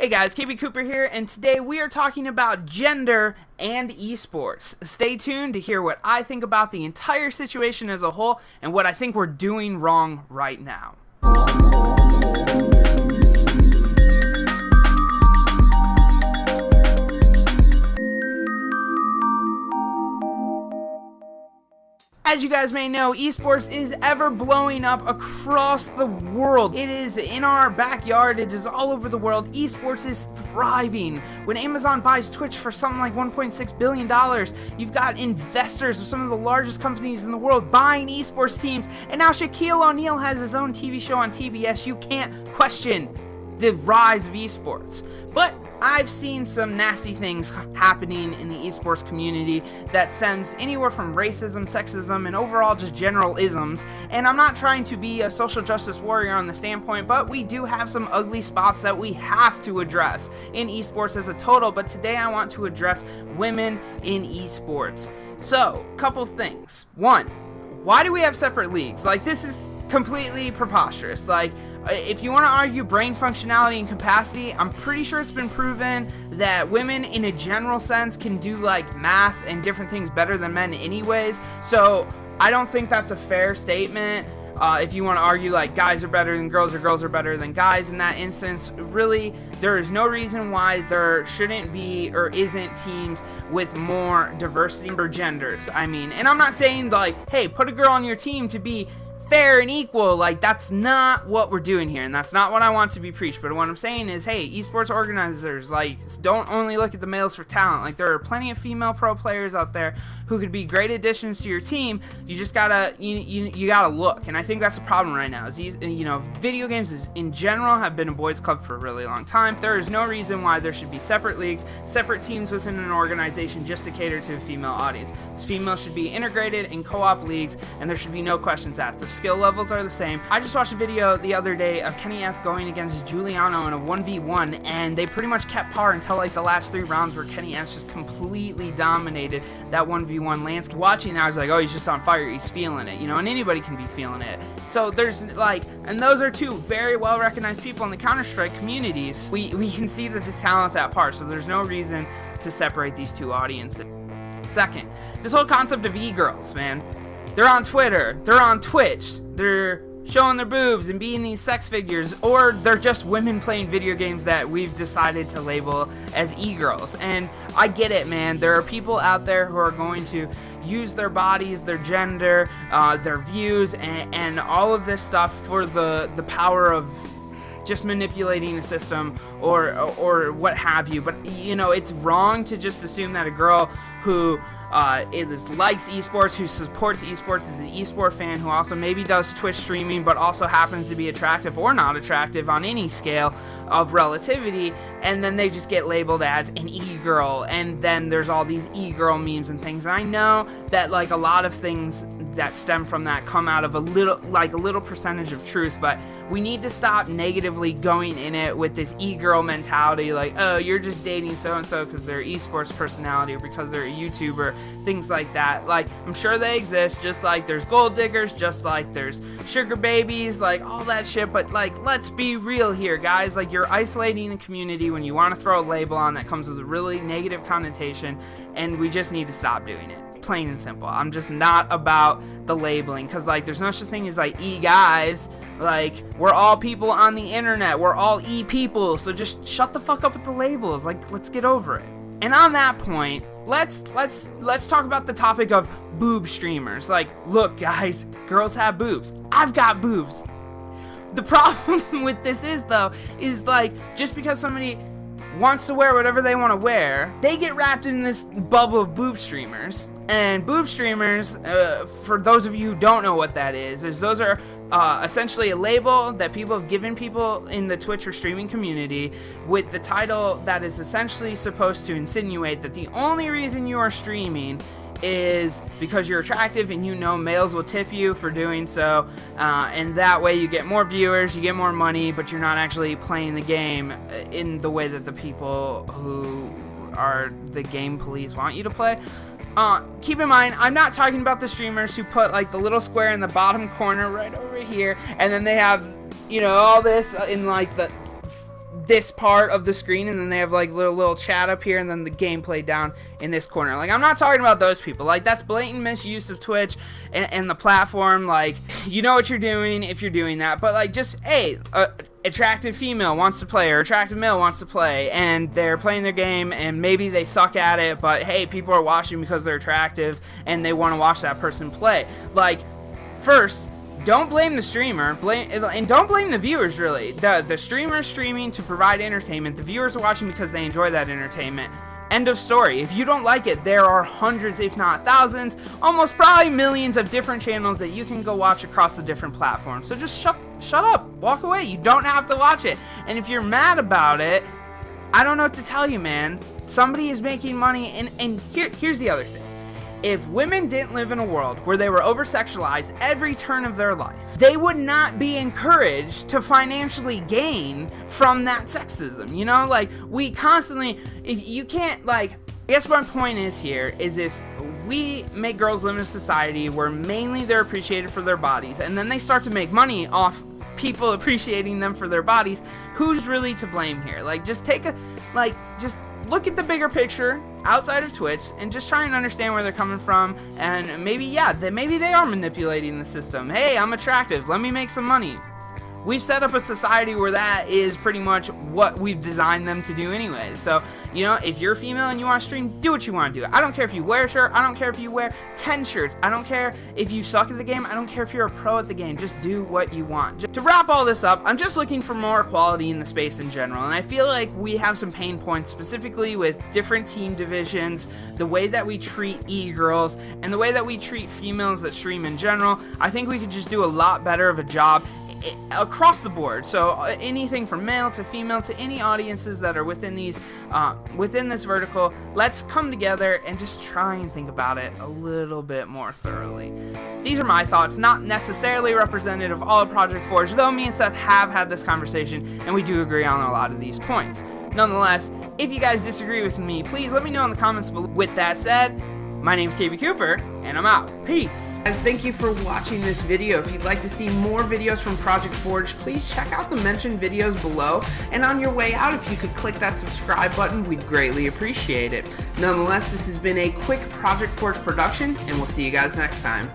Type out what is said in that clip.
Hey guys, KBCOOPER here, and today we are talking about gender and esports. Stay tuned to hear what I think about the entire situation as a whole and what I think we're doing wrong right now. As you guys may know, esports is ever blowing up across the world. It is in our backyard, it is all over the world. Esports is thriving. When Amazon buys Twitch for something like $1.6 billion, you've got investors of some of the largest companies in the world buying esports teams, and now Shaquille O'Neal has his own TV show on TBS. You can't question the rise of esports. But I've seen some nasty things happening in the esports community that stems anywhere from racism, sexism, and overall just general isms. And I'm not trying to be a social justice warrior on the standpoint, but we do have some ugly spots that we have to address in esports as a total. But today I want to address women in esports. So, couple things. One, why do we have separate leagues? Like, this is completely preposterous. Like, if you want to argue brain functionality and capacity, I'm pretty sure it's been proven that women in a general sense can do like math and different things better than men anyways. So I don't think that's a fair statement. If you want to argue like guys are better than girls or girls are better than guys in that instance, really there is no reason why there shouldn't be or isn't teams with more diversity or genders. I mean, and I'm not saying like, hey, put a girl on your team to be fair and equal. Like, that's not what we're doing here, and that's not what I want to be preached. But what I'm saying is, hey, esports organizers, like, don't only look at the males for talent. Like, there are plenty of female pro players out there who could be great additions to your team. You just gotta you gotta look, and I think that's the problem right now. Is video games in general have been a boys' club for a really long time. There is no reason why there should be separate leagues, separate teams within an organization just to cater to a female audience. Females should be integrated in co-op leagues, and there should be no questions asked. The skill levels are the same. I just watched a video the other day of Kenny S going against Giuliano in a 1v1, and they pretty much kept par until like the last 3 rounds where Kenny S just completely dominated that 1v1 landscape. Watching that, I was like, oh, he's just on fire, he's feeling it, and anybody can be feeling it. So there's like, and those are two very well recognized people in the Counter-Strike communities. We can see that this talent's at par, so there's no reason to separate these two audiences. Second, this whole concept of e-girls, man. They're on Twitter, they're on Twitch, they're showing their boobs and being these sex figures, or they're just women playing video games that we've decided to label as e-girls. And I get it, man. There are people out there who are going to use their bodies, their gender, their views, and all of this stuff for the power of just manipulating the system or what have you. But it's wrong to just assume that a girl who likes esports, who supports esports, is an esport fan, who also maybe does Twitch streaming but also happens to be attractive or not attractive on any scale of relativity, and then they just get labeled as an e-girl, and then there's all these e-girl memes and things. And I know that like a lot of things that stem from that come out of a little percentage of truth, but we need to stop negatively going in it with this e-girl mentality, like, oh, you're just dating so-and-so because they're esports personality or because they're a YouTuber, things like that. Like, I'm sure they exist, just like there's gold diggers, just like there's sugar babies, like all that shit. But like, let's be real here, guys. Like, you're isolating a community when you want to throw a label on that comes with a really negative connotation, and we just need to stop doing it. Plain and simple. I'm just not about the labeling, because like there's no such thing as like e-guys. Like, we're all people on the internet, we're all e-people, so just shut the fuck up with the labels. Like, let's get over it. And on that point, let's talk about the topic of boob streamers. Like, look guys, girls have boobs, I've got boobs. The problem with this is like, just because somebody wants to wear whatever they want to wear, they get wrapped in this bubble of boob streamers. And boob streamers, for those of you who don't know what that is those are essentially a label that people have given people in the Twitch or streaming community with the title that is essentially supposed to insinuate that the only reason you are streaming is because you're attractive, and males will tip you for doing so, and that way you get more viewers, you get more money, but you're not actually playing the game in the way that the people who are the game police want you to play. Keep in mind, I'm not talking about the streamers who put like the little square in the bottom corner right over here, and then they have all this in like the this part of the screen, and then they have like little chat up here, and then the gameplay down in this corner. Like, I'm not talking about those people. Like, that's blatant misuse of Twitch and the platform. Like, you know what you're doing if you're doing that, but like, just, hey, attractive female wants to play, or attractive male wants to play, and they're playing their game, and maybe they suck at it, but hey, people are watching because they're attractive and they want to watch that person play. Like, first, don't blame the streamer, and don't blame the viewers, really. The streamer's streaming to provide entertainment. The viewers are watching because they enjoy that entertainment. End of story. If you don't like it, there are hundreds, if not thousands, almost probably millions of different channels that you can go watch across the different platforms. So just shut up, walk away. You don't have to watch it. And if you're mad about it, I don't know what to tell you, man. Somebody is making money, and here's the other thing. If women didn't live in a world where they were over-sexualized every turn of their life, they would not be encouraged to financially gain from that sexism. You know, like, we constantly, if you can't, like, I guess my point is here is, if we make girls live in a society where mainly they're appreciated for their bodies, and then they start to make money off people appreciating them for their bodies, who's really to blame here? Like, just just look at the bigger picture outside of Twitch and just try and understand where they're coming from, and maybe, yeah, maybe they are manipulating the system. Hey, I'm attractive, let me make some money. We've set up a society where that is pretty much what we've designed them to do anyways. So, you know, if you're female and you want to stream, do what you want to do. I don't care if you wear a shirt. I don't care if you wear 10 shirts. I don't care if you suck at the game. I don't care if you're a pro at the game. Just do what you want. To wrap all this up, I'm just looking for more equality in the space in general. And I feel like we have some pain points, specifically with different team divisions, the way that we treat e-girls, and the way that we treat females that stream in general. I think we could just do a lot better of a job across the board. So anything from male to female to any audiences that are within these within this vertical, let's come together and just try and think about it a little bit more thoroughly. These are my thoughts, not necessarily representative of all of Project Forge, though me and Seth have had this conversation and we do agree on a lot of these points. Nonetheless, if you guys disagree with me, please let me know in the comments below. With that said, my name's KBCOOPER, and I'm out. Peace. Guys, thank you for watching this video. If you'd like to see more videos from Project Forge, please check out the mentioned videos below. And on your way out, if you could click that subscribe button, we'd greatly appreciate it. Nonetheless, this has been a quick Project Forge production, and we'll see you guys next time.